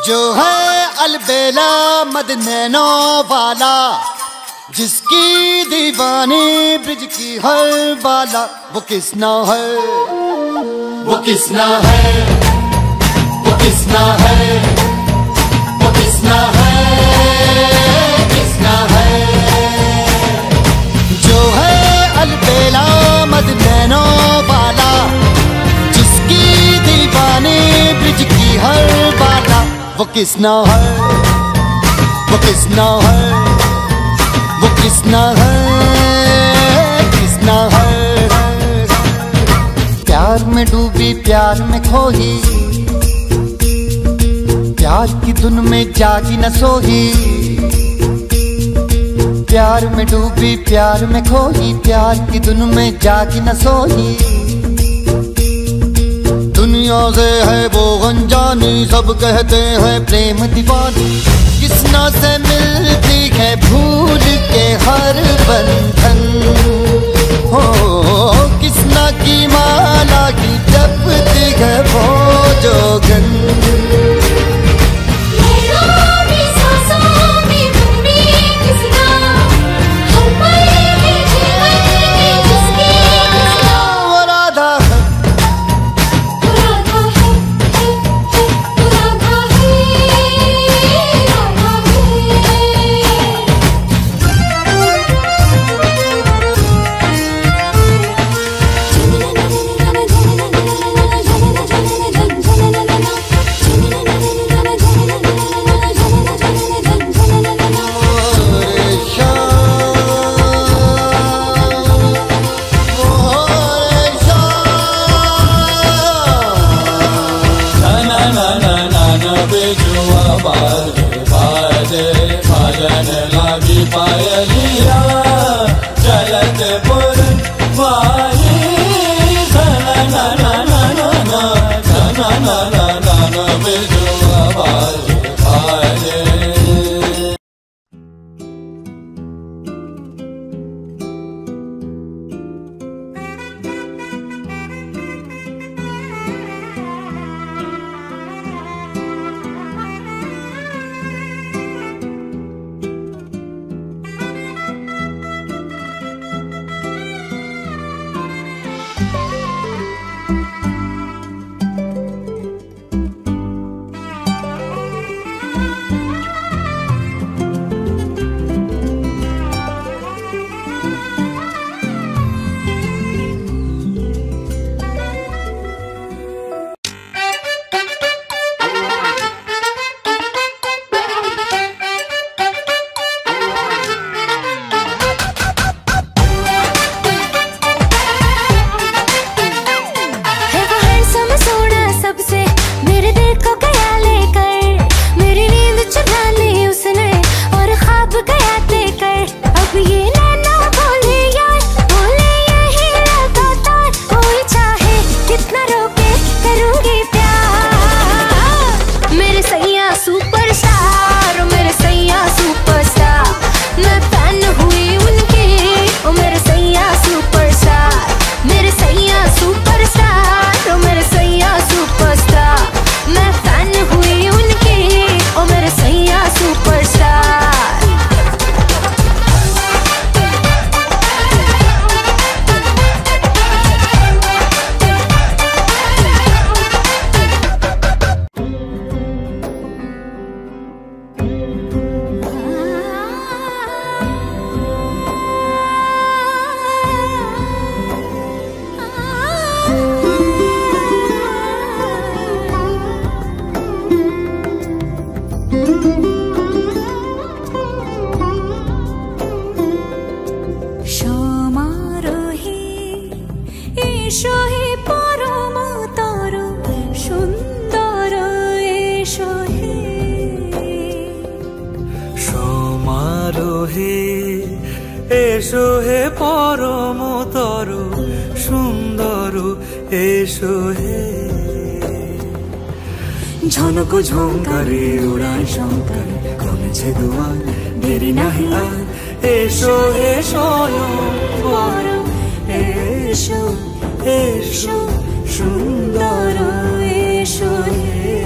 जो है अलबेला मदनैनो वाला, जिसकी दीवानी ब्रिज की हर बाला, वो किसना है, वो किसना है, वो किसना है, वो किसना है, किसना है। जो है अलबेला मदनैनो वाला, जिसकी दीवानी ब्रिज की हर बाला, वो किसना है, वो किसना है, वो किसना है, किसना है। प्यार में डूबी प्यार में खोही, प्यार की धुन में जागी न सोही। प्यार में डूबी प्यार में खोही, प्यार की धुन में जागी न सोही। दुनिया से है वो अनजानी, सब कहते हैं प्रेम दीवानी। किसना से मिलती है भूल के हर बंधन, हो किसना की माला की जपती है वो जोगन। भजन लागी पायलिया चलत पुर वाई, ना ना ना ना ना ना ना ना ना ना बिजुआ बाजे बाजे। এসো হে পরম তরু সুন্দর, এসো হে ঝনক ঝঙ্কারে উড়ায় শঙ্কর, কমেছে দুয়ার দেরি নাহি আর। এসো হে স্বয়ং পরম, এসো এসো সুন্দর, এসো হে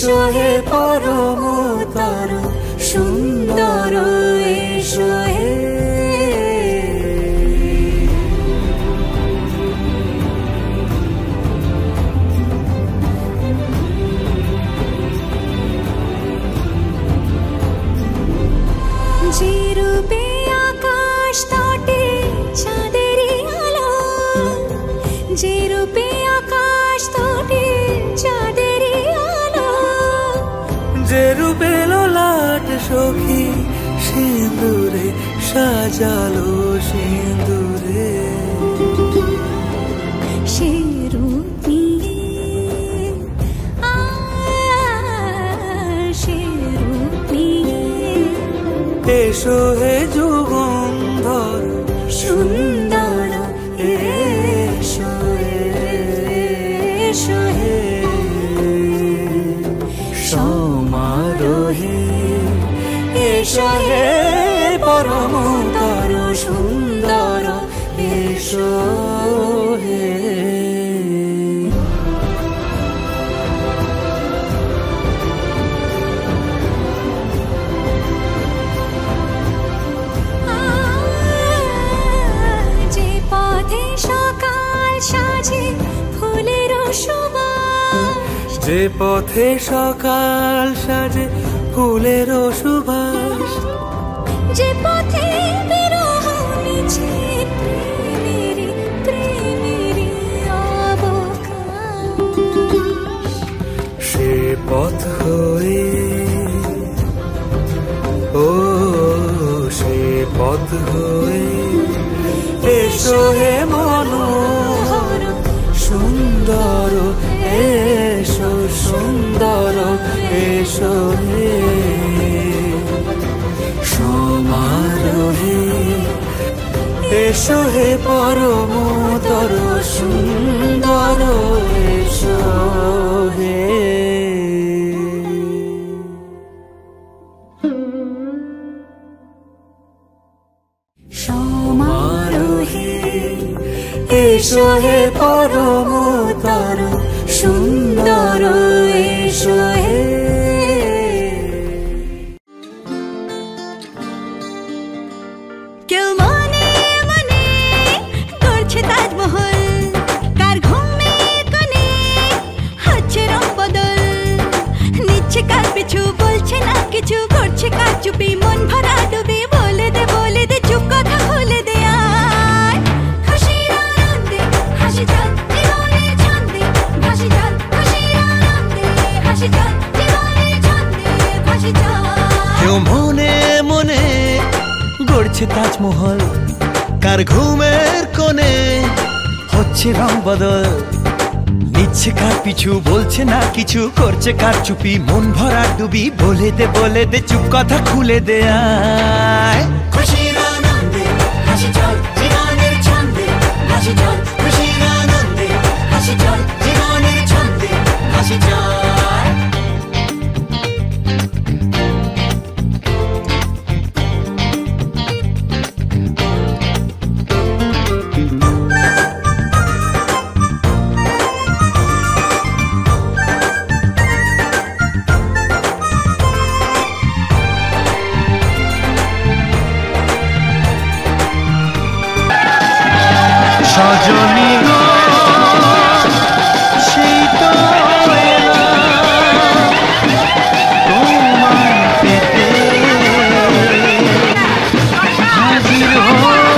এসো হে পরমতর সুন্দর এসো হে যে রূপে আকাশ তটে চাঁদেরই আলো যে রূপে আকাশ তটে চাঁদেরই আলো যে রূপে ললাট সখী সিঁদুরে সাজালো সিঁদুরে সে রূপ নিয়ে সে রূপ নিয়ে এসো হে যুগন্ধর সুন্দর এসো এসো হে সমারোহে এসো হে পরমতর সুন্দর এসো হে যে পথে সকাল সাজে ফুলের সুবাস যে পথে বিরহ মিছে প্রেমের প্রেমের অবকাশ সে পথ হয়ে ও সে পথ হয়ে এসো হে মনোহর সুন্দর এসো সুন্দর এসো হে সমারোহে এসো হে পরমতর সুন্দর এসো হে সমারোহে এসো হে পরমতর সুন্দর এসো হে কেউ মনে মনে করছে তাজমহল কার ঘুমের কোণে হচ্ছে রং বদল নিচ্ছে কার পিছু বলছে না কিছু করছে কার চুপি মন ভরা ডুবে বলে দে চুপ কথা খুলে দে আয় খুশির আনন্দে হাসি চল জীবনের ছন্দে ভাসি চল খুশির আনন্দে হাসি চল জীবনের ছন্দে ভাসি চল কেউ মনে মনে গড়ছে তাজমহল কার ঘুমের কোণে হচ্ছে রং বদল নিচ্ছে কার পিছু বলছে না কিছু করছে কার চুপি মন ভরা ডুবি বলে দে চুপ কথা খুলে দে আয় খুশির আনন্দে হাসি চল জীবনের ছন্দে ভাসি চল খুশির আনন্দে হাসি চল জীবনের ছন্দে ভাসি চল সজনী গো সেই তো এলা তোমায় পেতে হাজির হলাম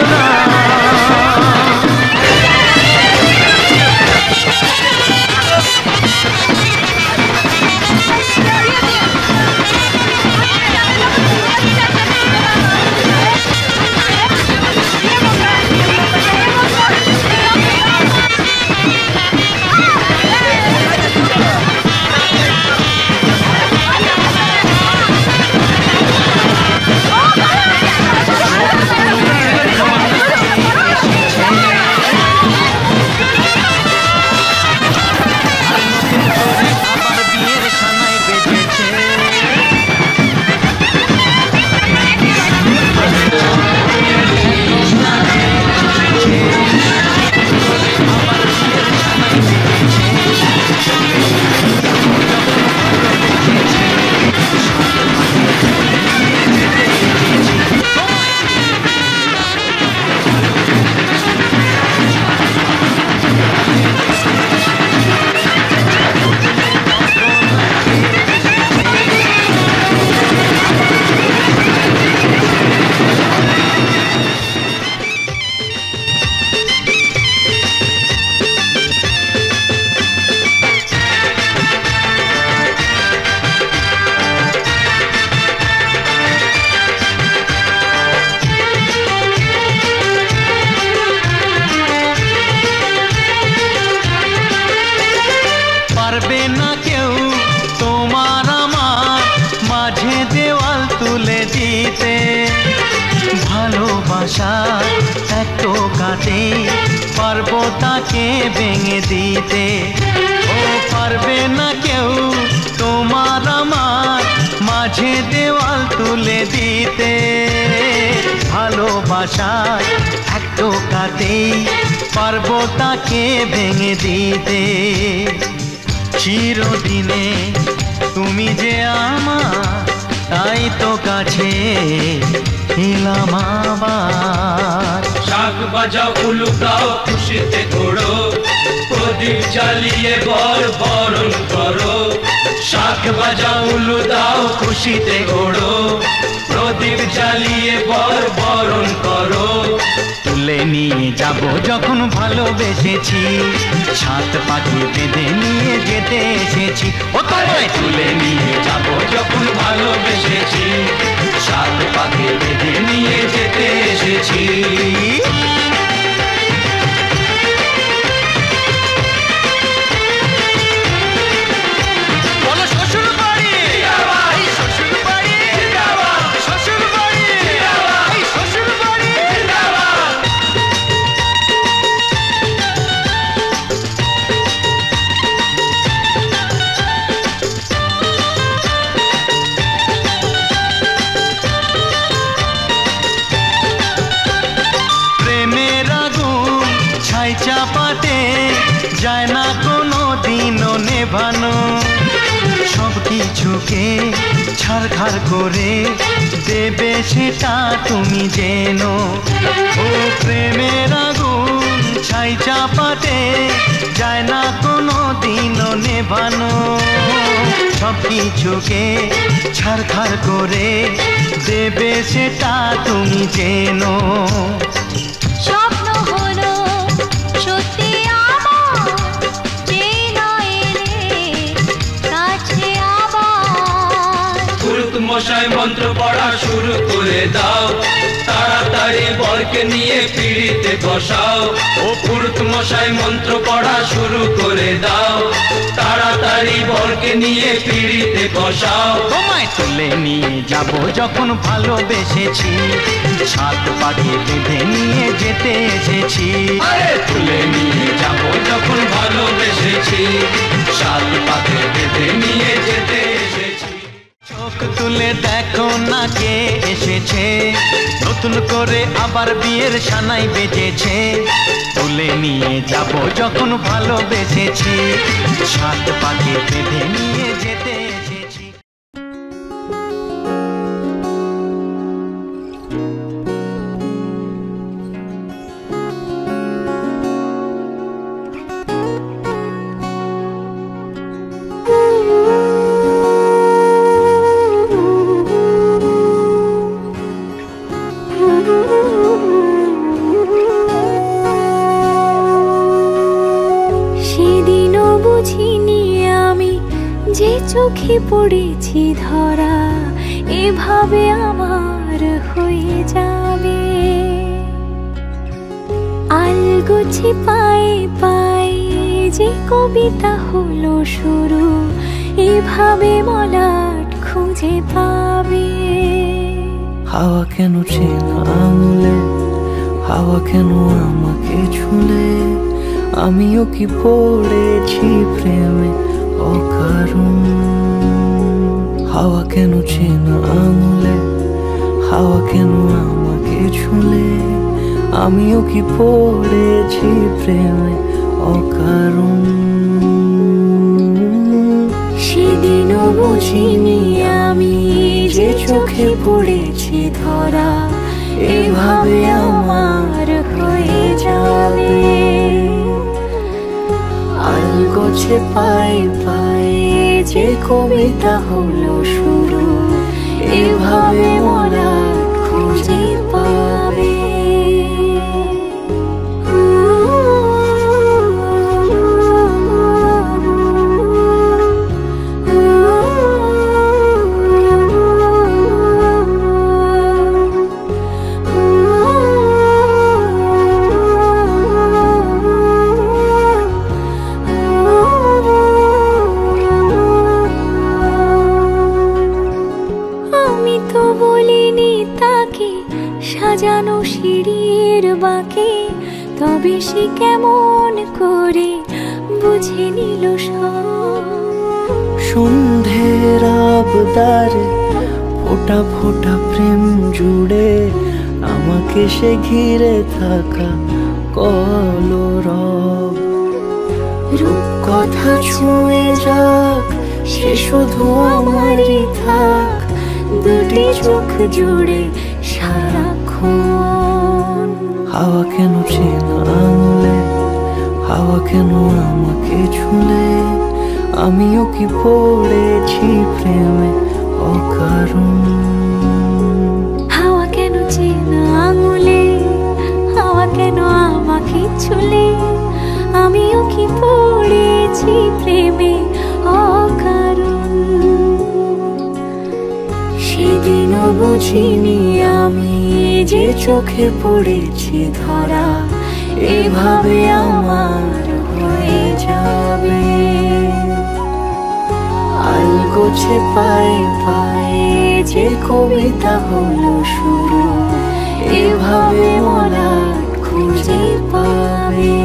ভালোবাসার এক টোকাতে পারবো তাকে ভেঙে দিতে। ও পারবে না কেউ তোমার আমার মাঝে দেওয়াল তুলে দিতে। ভালোবাসার এক টোকাতেই পারবো তাকে ভেঙে দিতে। চিরদিনে তুমি যে আমার, তাই তো কাছে এলাম আবার। শাক বাজাও উলু দাও খুশিতে ঘোড়ো, প্রদীপ জ্বালিয়ে বরণ করো। শাক বাজাও উলু দাও খুশিতে ঘোড়ো, প্রদীপ জ্বালিয়ে বরণ করো। তুলে নিয়ে যাব যখন ভালোবেসেছি, সাত পাখি বেঁধে নিয়ে যেতে এসেছি। ও তোমায় তুলে নিয়ে যাব যখন ভালোবেসেছি, সাত পাখি বেঁধে নিয়ে যেতে এসেছি। চাপাতে যায় না কোনো দিনও নেভানো। সব কিছুকে ছাড়খাড় করে দেবে সেটা তুমি জেনো। ও প্রেমের আগুন ছাই চাপাতে যায় না কোনো দিনও নেভানো। সব কিছুকে ছাড়খাড় করে দেবে সেটা তুমি জেনো। মশাই মন্ত্র পড়া শুরু করে দাও, তাড়াতাড়ি বরকে নিয়ে পিড়িতে বসাও। ও পুরুত মশাই মন্ত্র পড়া শুরু করে দাও, তাড়াতাড়ি বরকে নিয়ে পিড়িতে বসাও। তোমায় তুলে নিয়ে যাব যখন ভালোবেসেছি, সাত পাখি বেঁধে নিয়ে যেতে এসেছি। আরে তুলে নিয়ে যাব যখন ভালোবেসেছি, সাত পাখি বেঁধে নিয়ে যেতে এসেছি। চোখ তুলে দেখো না কে এসেছে, নতুন করে আবার বিয়ের সানাই বেজেছে। তুলে নিয়ে যাব যখন ভালোবেসেছি, সাত পাখি বেঁধে নিয়ে যেতে এসেছি। চোখে পড়েছি ধরা, এভাবে আমার হয়ে যাবে। আলগোছে পায়ে পায়ে যে কবিতা হলো শুরু, এভাবে মলাট খুঁজে পাবে। হাওয়া কেন চেনা আঙুলে, হাওয়া কেন আমাকে ছুলে, আমিও কি পড়েছি প্রেমে অকারণ। হাওয়া কেন চেনা আঙুলে, হাওয়া কেন আমাকে ছুলে, আমিও কি পড়েছি প্রেমে অকারণ। সেদিনও বুঝিনি আমি যে চোখে পড়েছি ধরা, এভাবে আমার হয়ে যাবে। আলগোছে পায়ে পায়ে যে কবিতা হলো শুরু, এভাবে মরা খুঁজে পাবে। সিঁড়ির বাঁকে, তবে সে কেমন করে বুঝে নিল সব। সন্ধ্যের আবদারে ফোঁটা ফোঁটা প্রেম জুড়ে আমাকে সে ঘিরে থাকা কলরব। রূপ কথা ছুঁয়ে যাক, সে শুধু আমারই থাক, দুটি চোখ জুড়ে সারাক্ষণ। হাওয়া কেন চেনা আঙুলে, হাওয়া কেন আমাকে ছুলে, আমিও কি পড়েছি প্রেমে অকারণ। হাওয়া কেন চেনা আঙুলে, হাওয়া কেন আমাকে ছুলে, আমিও কি পড়েছি প্রেমে অকারণ। সেদিনও বুঝিনি আমি যে চোখে পড়েছি ধরা, এভাবে আমার হয়ে যাবে। আলগোছে পায়ে পায়ে যে কবিতা হলো শুরু, এভাবে মলাট খুঁজে পাবে।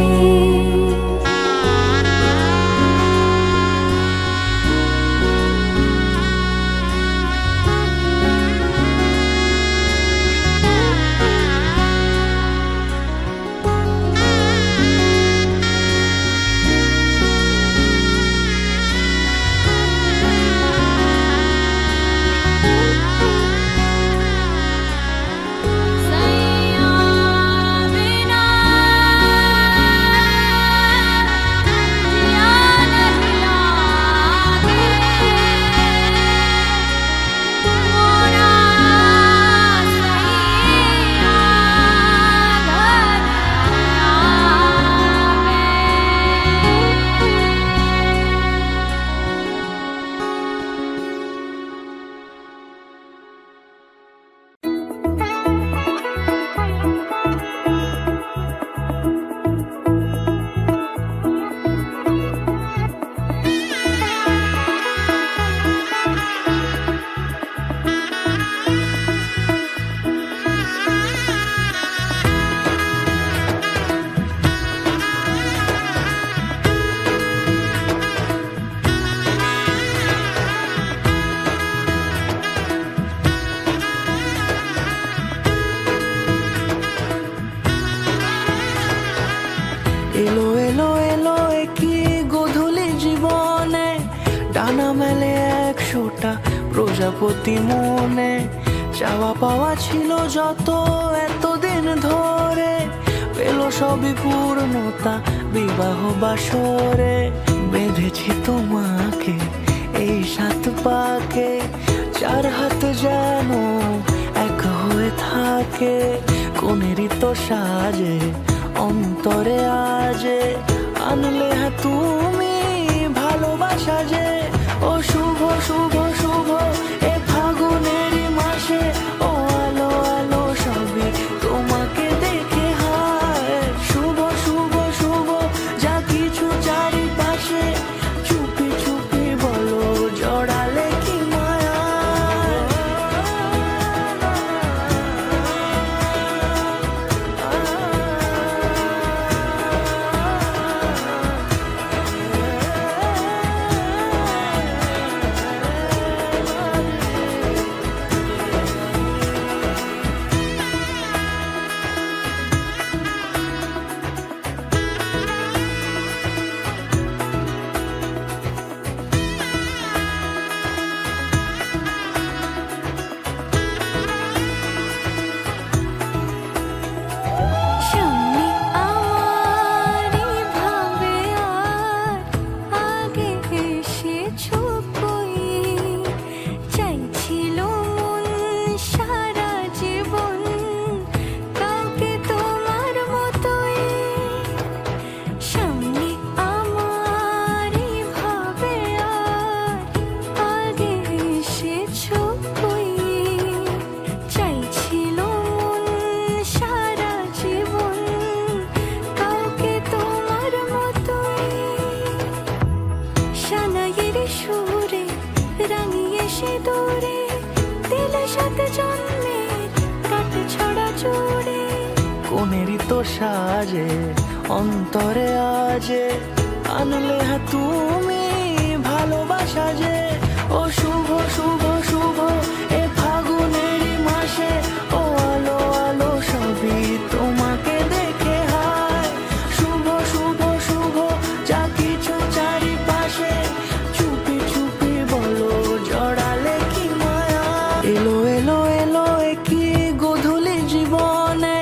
এলো এলো এলো কি গোধূলি জীবনে, ডানা মেলে 100টা প্রজাপতি মনে। চাওয়া পাওয়া ছিল যত এতদিন ধরে, পেল সবই পূর্ণতা বিবাহ বাসরে। বেঁধেছি তোমাকে এই 7 পাকে, 4 হাত যেন এক হয়ে থাকে। কোনেরই তো সাজে অন্তরে আজে, আনলে হ্যাঁ তুমি ভালোবাসা যে। ও শুভ শুভ শুভ এ ফাগুনেরই মাসে, ও আলো আলো সবই তোমাকে দেখে হায়। শুভ শুভ শুভ যা কিছু চারিপাশে, চুপি চুপি বলো জড়ালে কি মায়া। কোনেরই তো সাজে অন্তরে আজে আনলে হ্যাঁ তুমি ভালোবাসা যে ও শুভ শুভ শুভ এ ফাগুনেরই মাসে ও আলো আলো সবই তোমাকে দেখে হায় শুভ শুভ শুভ যা কিছু চারিপাশে চুপি চুপি বলো জড়ালে কি মায়া এলো এলো এলো কি গোধূলি জীবনে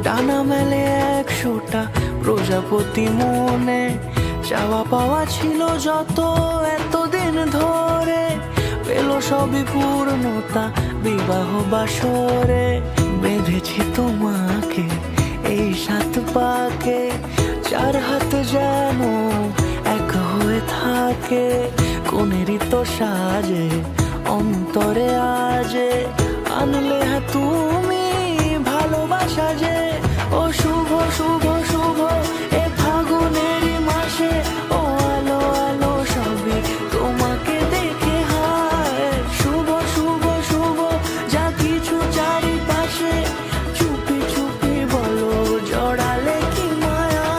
ডানা মেলে 100টা প্রজাপতি মনে চাওয়া পাওয়া ছিল যত এতদিন ধরে পেল সবই পূর্ণতা বিবাহ বাসরে বেঁধেছি তোমাকে এই 7 পাকে 4 হাত যেন এক হয়ে থাকে কোনেরই তো সাজে অন্তরে আজে আনলে হ্যাঁ তুমি ভালোবাসা যে ও শুভ শুভ শুভ এ ফাগুনেরই মাসে ও আলো আলো সবই তোমাকে দেখে হায় শুভ শুভ শুভ যা কিছু চারিপাশে চুপি চুপি বলো জড়ালে কি মায়া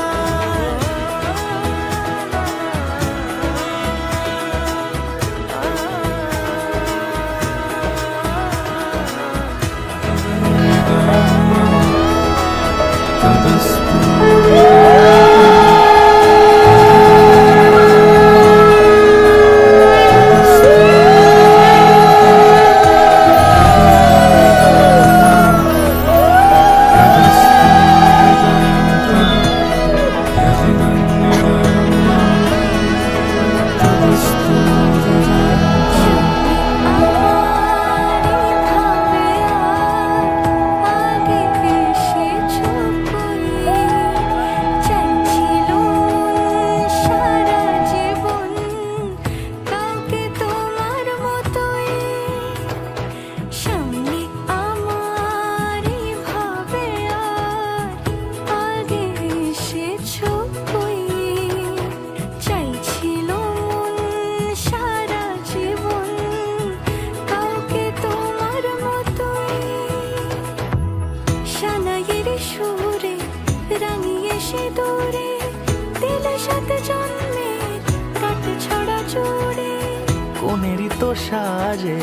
কোনেরই তো সাজে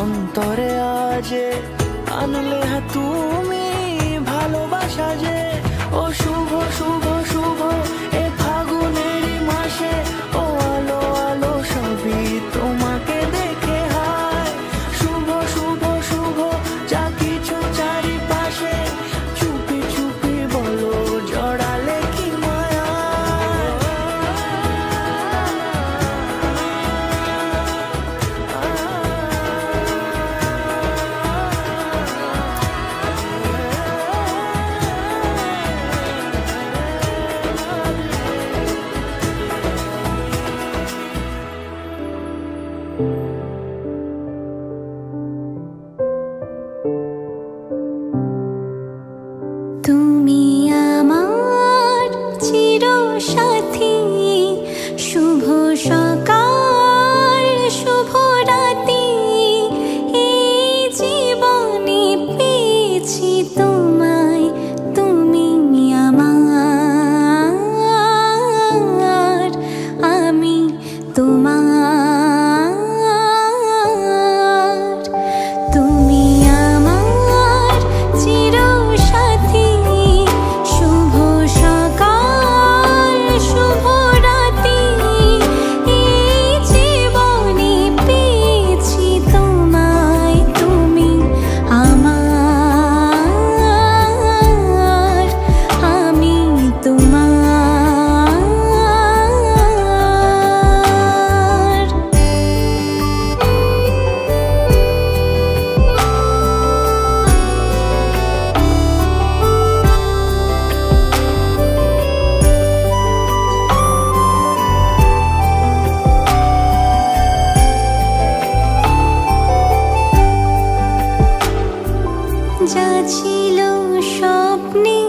অন্তরে আজে আনলে হ্যাঁ তুমি ভালোবাসা যে ও শুভ শুভ শুভ এ ফাগুনেরই মাসে ও আলো আলো সবই তোমাকে দেখে হায় শুভ শুভ শুভ যা কিছু চারিপাশে চুপি চুপি বলো জড়ালে কি মায়া তুমি আমার চিরসাথী শুভ সকাল শুভ রাতি এই জীবনে পেয়েছি তোমায় তুমি আমার আমি তোমার তুমি আমার চিরসাথী শুভ সকাল শুভ রাতি এই জীবনে পেয়েছি তোমায় তুমি আমার আমি তোমার যা ছিল স্বপ্নে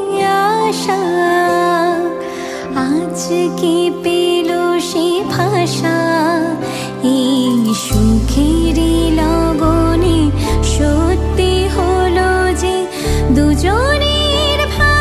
আশা আজকে পেল সে ভাষা এই সুখেরই লগনে সত্যি হলো যে দুজনের ভাষা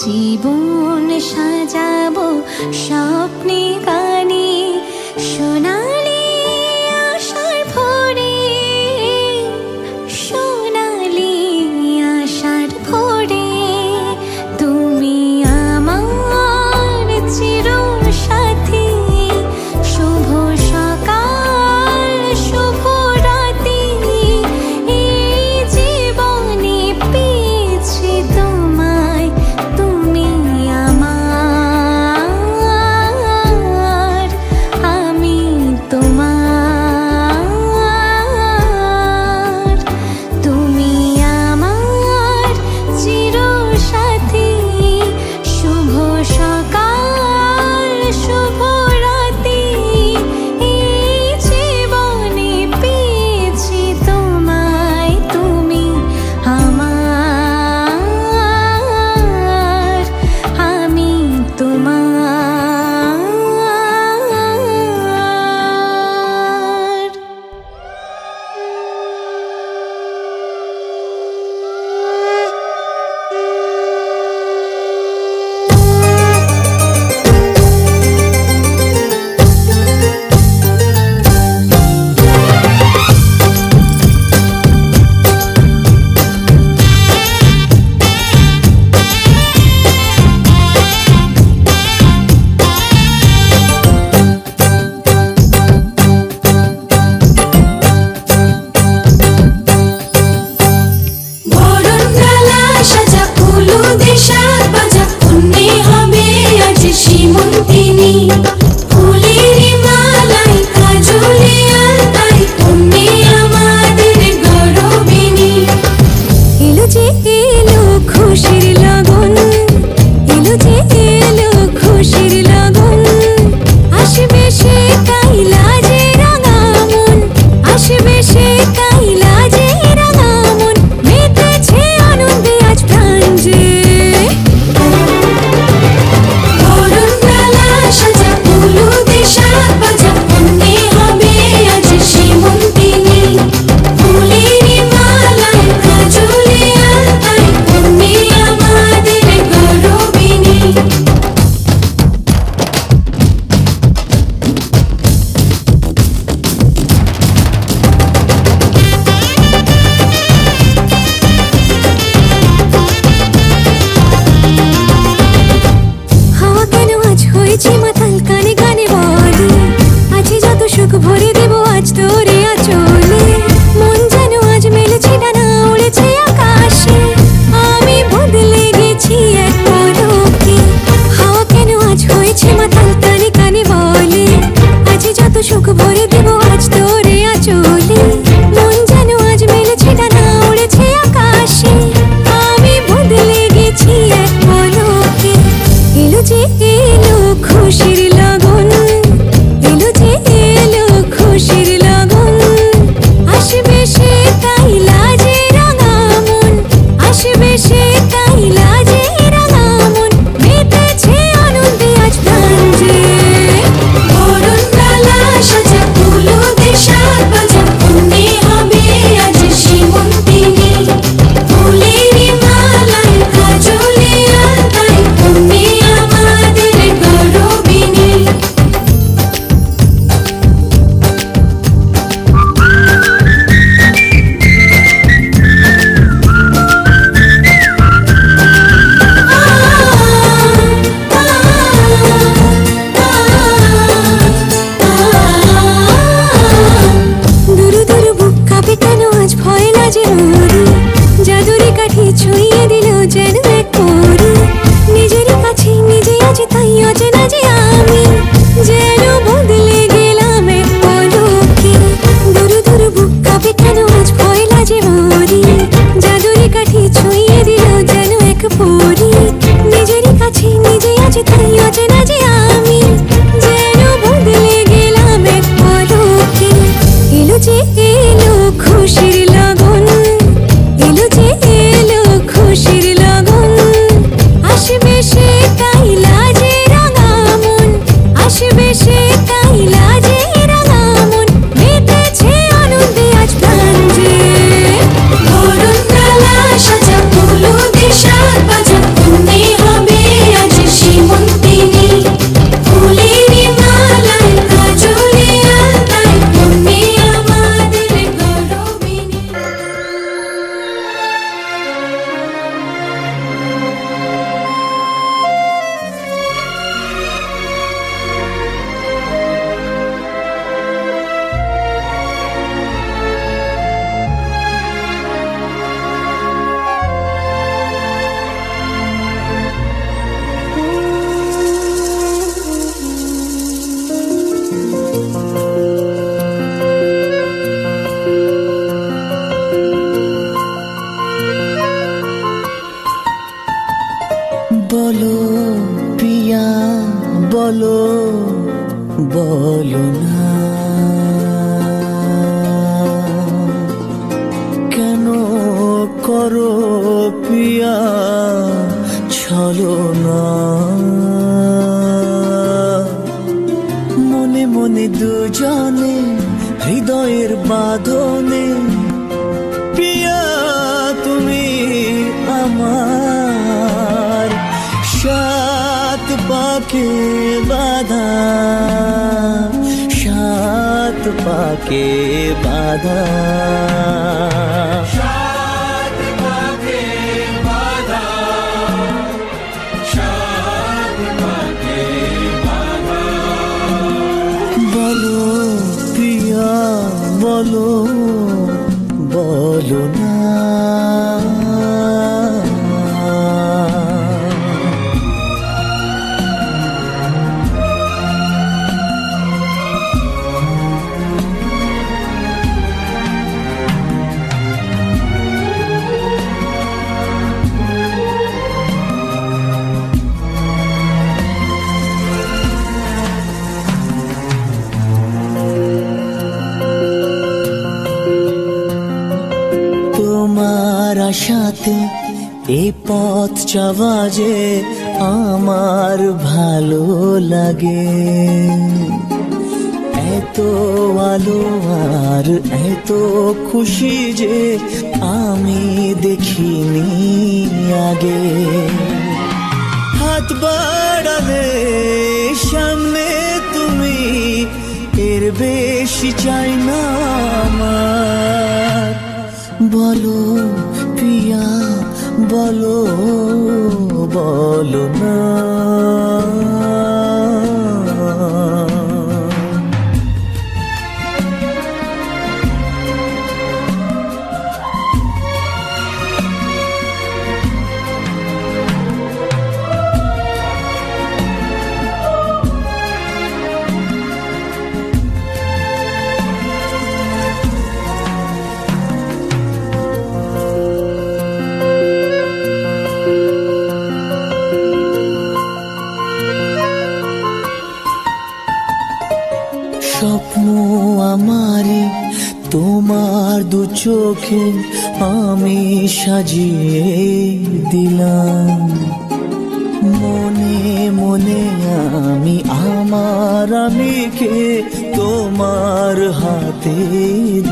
জীবন সাজাবো স্বপ্নে গানে সোনালি আশার ভোরে, সোনালি আশার ভোরে তুমি আমার চিরসাথী। শুভ সকাল শুভ রাতি, এই জীবনে পেয়েছি তোমায়, তুমি আমার, আমি তোমার, তুমি আমার চিরসাথী। শুভ সকাল শুভ রাতি, এই জীবনে পেয়েছি তোমায়, তুমি আমার, আমি তোমার। বরণডালা সাজা ফুলুদে সাত বাজা, পুণ্যে হবে আজ সীমন্তিনী। ফুলের মালাই কাজলে আলতায়, পুণ্যে আমাদের গৌরবিনী। এলো যে এলো খুশির লগন, এলো যে এলো খুশির লগন। আসবে সে কাইলা যে রাঙা মন, আসবে সে কাইলা যে রাঙা মন। মেতেছে আনন্দে আজ প্রাণ যে, খুশির লগন আসবে সে তাই লাজে রাঙা মন আসবে সে তাই লাজে রাঙা মন মেতেছে আনন্দে আজ প্রাণ যে বরণ ডালা সাজা হলুদে সাত বাজা কন্যে হবে আজ সীমন্তিনী ফুলের মালায় কাজলে আলতায় কন্যে আমাদের গৌরবিনী বলো পিয়া বলো বলো না কেন করো পিয়া ছলনা মনে মনে দুজনে হৃদয়ের বাঁধনে পিয়া তুমি আমার সাত পাকে বাঁধা সাত পাকে বাঁধা বলো পিয়া বলো বলো না তোমার আশাতে এই পথ চাওয়া যে আমার ভালো লাগে এত আলো আর এত খুশি যে আমি দেখিনি আগে হাত বাড়ালে সামনে তুমি এর বেশি চাই না আমার বলো পিয়া বলো বলো না স্বপ্ন আমারে তোমার দু চোখে আমি সাজিয়ে দিলাম মনে মনে আমি আমার আমিকে তোমার হাতে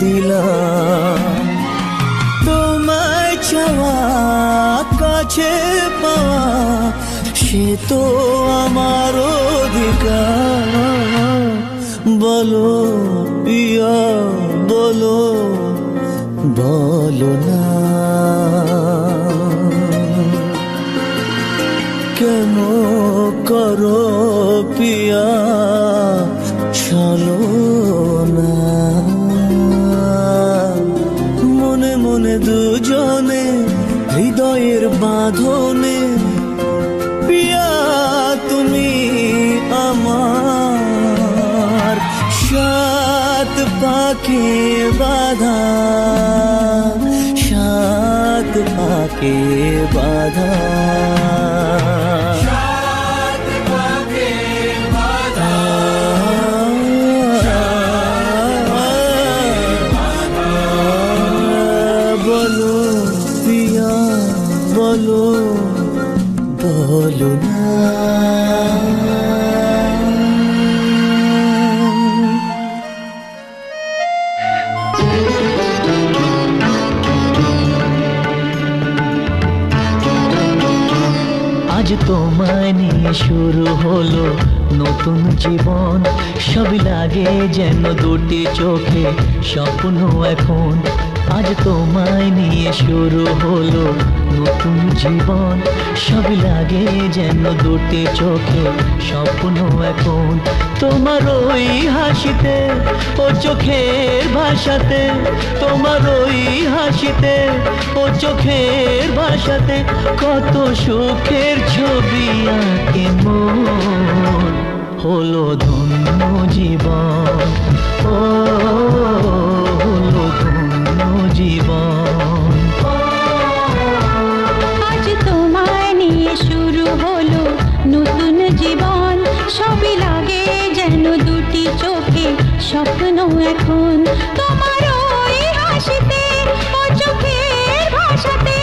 দিলাম তোমায় চাওয়া কাছে পাওয়া সে তো আমার অধিকার বলো পিয়া বলো বলো না কেন করো পিয়া চলো না মনে মনে দুজনে হৃদয়ের বাঁধনে পিয়া তুমি আমার সাত পাকে বাঁধা সাত পাকে বাঁধা বলো পিয়া বলো বলো না। আজ তোমায় নিয়ে শুরু হলো নতুন জীবন, সবই লাগে যেন দুটি চোখে স্বপ্ন এখন। আজ তোমায় নিয়ে শুরু হলো নতুন জীবন, সবই লাগে যেন দুটি চোখে স্বপ্ন এখন। তোমার ওই হাসিতে ও চোখের ভাষাতে, তোমার ওই হাসিতে ও চোখের ভাষাতে কত সুখের ছবি আঁকে মন। হলো ধন্য জীবন, ও হলো ধন্য জীবন। আজ তোমায় নিয়ে শুরু হলো নতুন জীবন, সবই লাগে যেন দুটি চোখে স্বপ্ন এখন। তোমার ওই হাসিতে ও চোখের ভাষাতে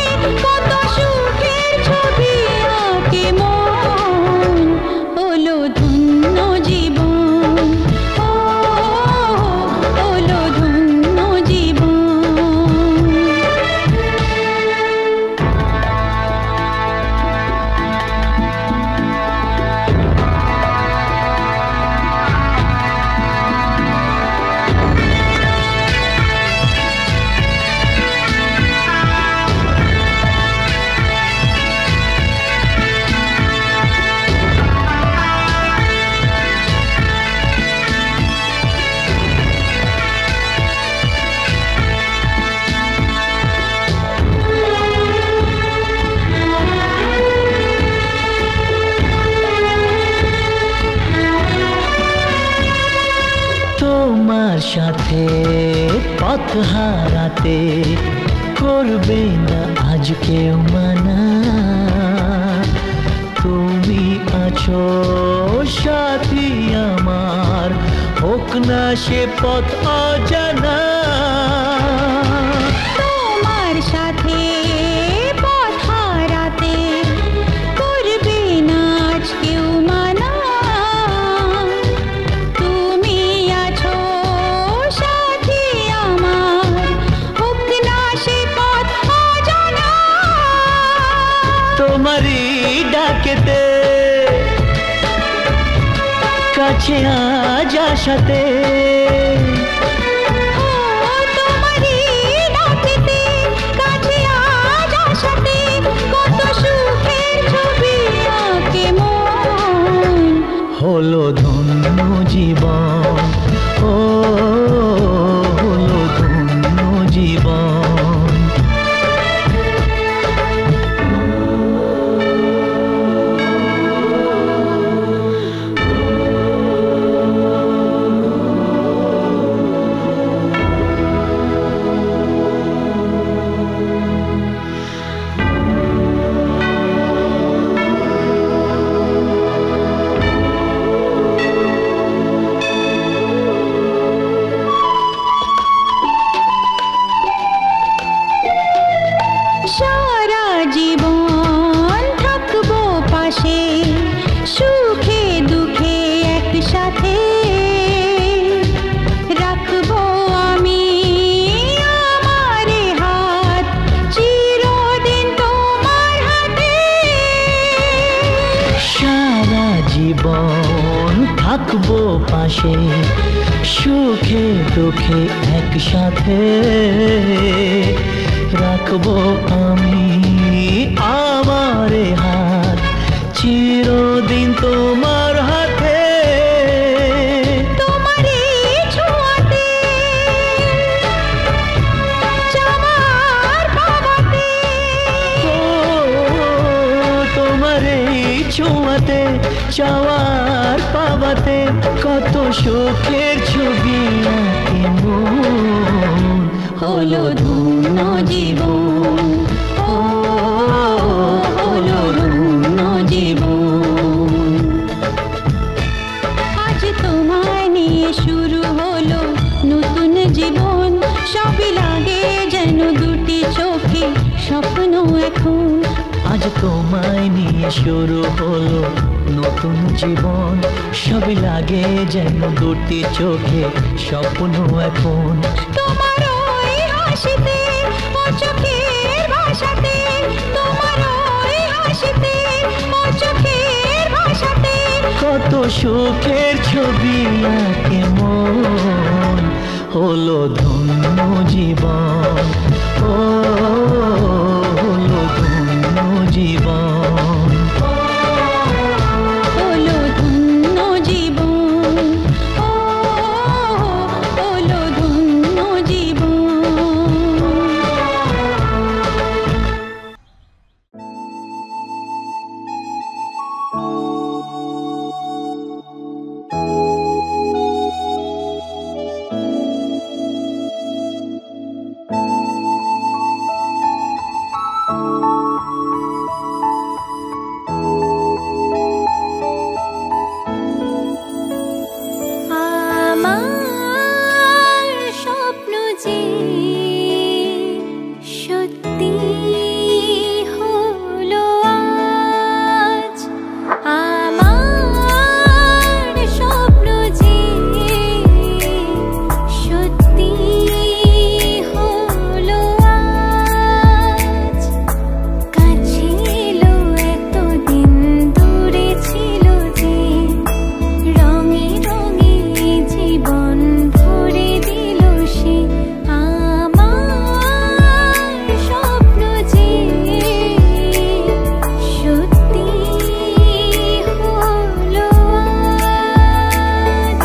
কত সুখের ছবি আঁকে মন। হলো ধন্য জীবন, ও হলো ধন্য জীবন। তোমার সাথে পথ হারাতে করবে না আজ কেউ মানা। তুমি আছো সাথী আমার, হোক না সে পথ অজানা। তোমার সাথে পথ হারাতে করবে না আজ কেউ মানা। তুমি আছো সাথী আমার, হোক না সে পথ অজানা। তোমারই ডাকেতে কাছে আজ আসাতে, তোমারই ডাকেতে কাছে আজ আসাতে কত সুখের ছবি আঁকে মন। হলো ধন্য জীবন, ও হলো ধন্য জীবন। সারা জীবন থাকবো পাশে, সুখে দুঃখে একসাথে রাখবো আমি আমার হাত চিরদিন তোমার হাতে। সারা জীবন থাকবো পাশে, সুখে দুঃখে একসাথে রাখবো আমি আমার হাত চিরদিন তোমার হাতে। তোমারই ছোঁয়াতে চাওয়ার পাওয়াতে, তোমার এই ছোঁয়াতে চাওয়ার পাওয়াতে কত সুখের ছবি আঁকে মন। হলো ধন্য জীবন, ও হলো ধন্য জীবন। আজ তোমায় নিয়ে শুরু হলো নতুন জীবন, সবই লাগে যেন দুটি চোখে স্বপ্ন এখন। তোমায় নিয়ে শুরু হলো নতুন জীবন। সবই লাগে যেন দুটি চোখে স্বপ্ন এখন। তোমার ওই হাসিতে ও চোখের ভাষাতে, তোমার ওই হাসিতে ও চোখের ভাষাতে কত সুখের ছবি আঁকে মন, হলো ধন্য জীবন, ও হলো ধন্য জীবন, হলো ধন্য জীবন, ও হলো ধন্য জীবন। আমার স্বপ্ন যে সত্যি হলো আজ, আমার স্বপ্ন যে সত্যি হলো আজ। কাছে এলো এতদিন, দূরে ছিল যে, রঙে রঙে জীবন ভরে দিল সে। আমার স্বপ্ন যে সত্যি হলো আজ।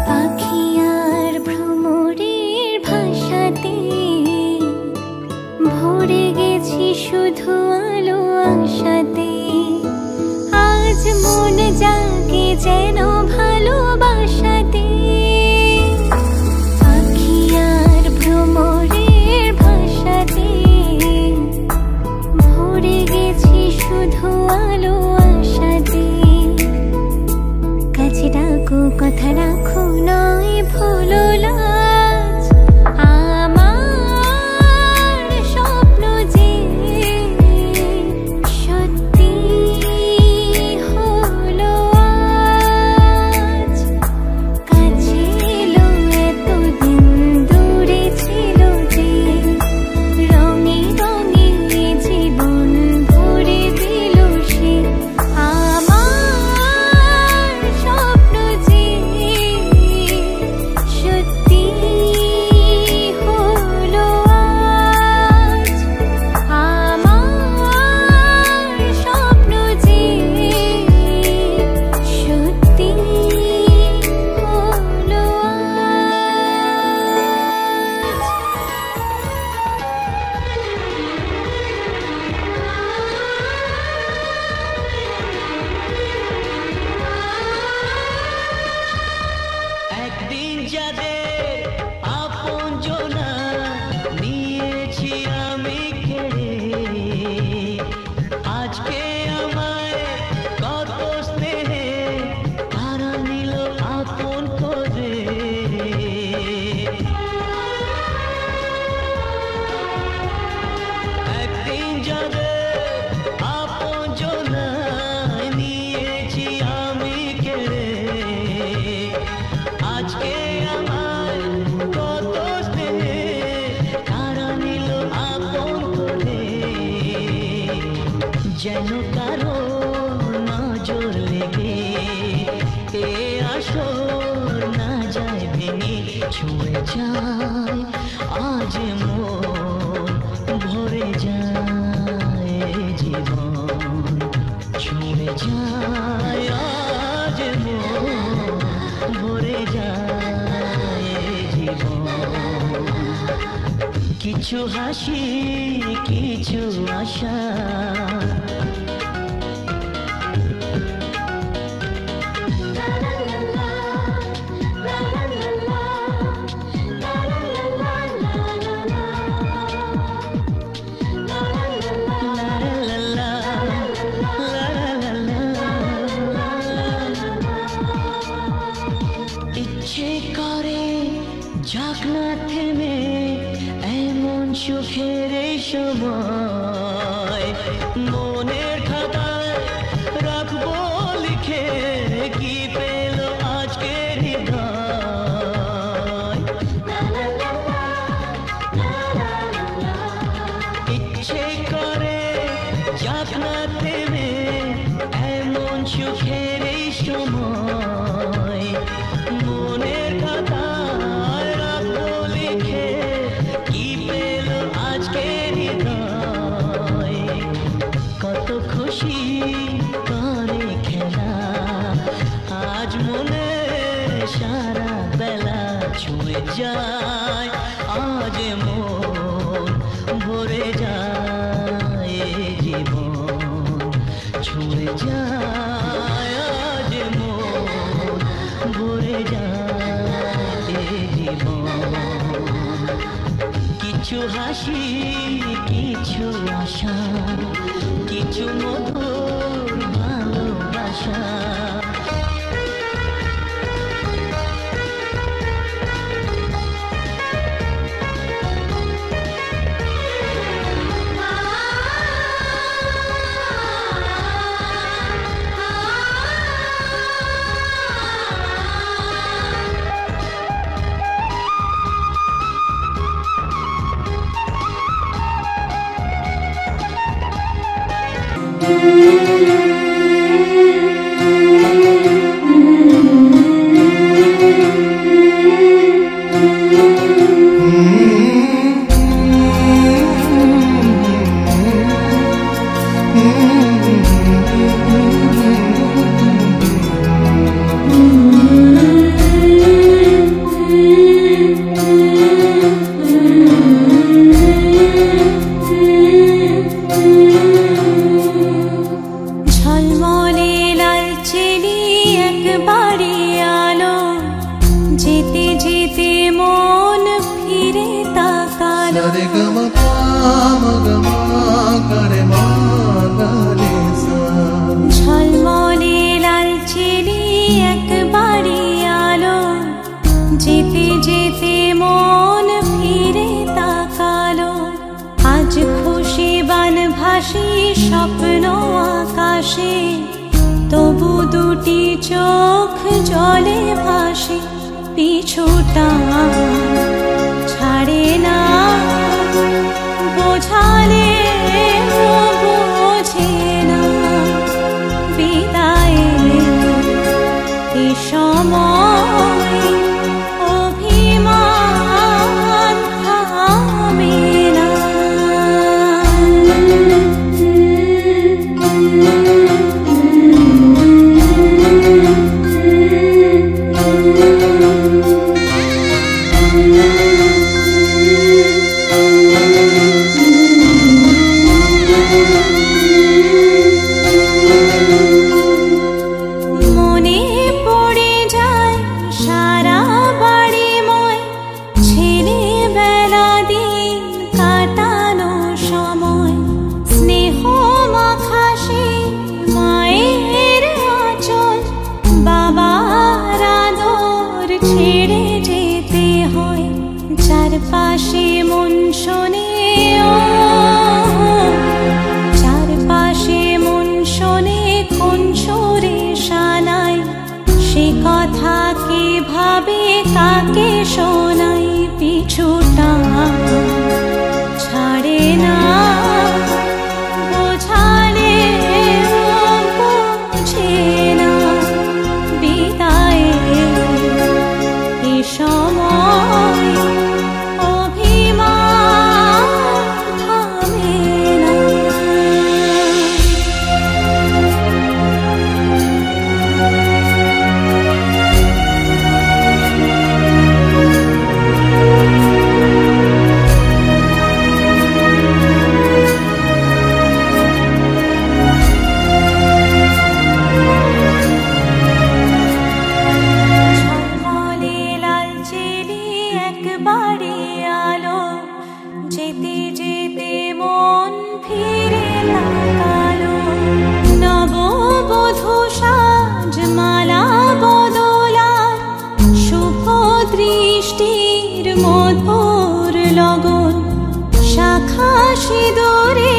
পাখি আর ভ্রমরের ভাষাতে ভরে গেছি শুধু আলো আশাতে। আজ মন জাগে যেন ভালোবাসাতে। পাখি আর ভ্রমরের ভাষাতে ভরে গেছি শুধু আলো আশাতে। কাছে ডাকো কথা রাখো নয় ভুলো লাজ। আমার স্বপ্ন যে সত্যি হলো আজ। কাছে এলো এতদিন, দূরে ছিল যে, রঙে রঙে জীবন ভরে দিল সে। আমার স্বপ্ন যে সত্যি হলো আজ। আমার স্বপ্ন যে সত্যি হলো একদিন যাদের আপন জনা নিয়েছি আমি কেড়ে, আজকে আমায় কত স্নেহে তারা নিল আপন করে। একদিন যাদের আপন জনা নিয়েছি আমি কেড়ে, আজকে আমার কত স্নেহে তারা নিল আপন করে। যেন কারো নজর লেগে এ আসর না যায় ভেঙে, ছুঁয়ে যায় আজ মন, ভরে যায় জীবন। ছুঁয়ে যায় আজ মন, ভরে যায় জীবন। কিছু হাসি কিছু আশা, ইচ্ছে করে যাক না থেমে এমন সুখের এই সময়, মনের খাতায় রাখবো লিখে কি পেল আজকের হৃদয়। ইচ্ছে করে যাক না থেমে এমন সুখের এই সময়, মনের খাতায় রাখবো লিখে কি পেল আজকের হৃদয়। কত খুশি করে খেলা আজ মনে সারা বেলা, ছুঁয়ে যায় আজ মন ভরে যায় জীবন, ছুঁয়ে যায় আজ মন ভরে যায় জীবন। কিছু হাসি কিছু আশা কিছু মধুর ভালোবাসা। স্বপ্ন আকাশে তবু দুটি চোখ জলে ভাসে, পিছুটা ছাড়ে না বোঝালে বোঝে না, বিদায়ের এ সময় অভিমান থামে না। চারপাশে মন শোনে, চারপাশে মন শোনে কোন সুরে শানাই, সে কথা কে ভাবে কাকে শোনাই, পিছুটা ছাড়ে না বোঝালে বোঝে না, বিদায়ের এ সময় মধুর লগন শাখা সিঁদুরে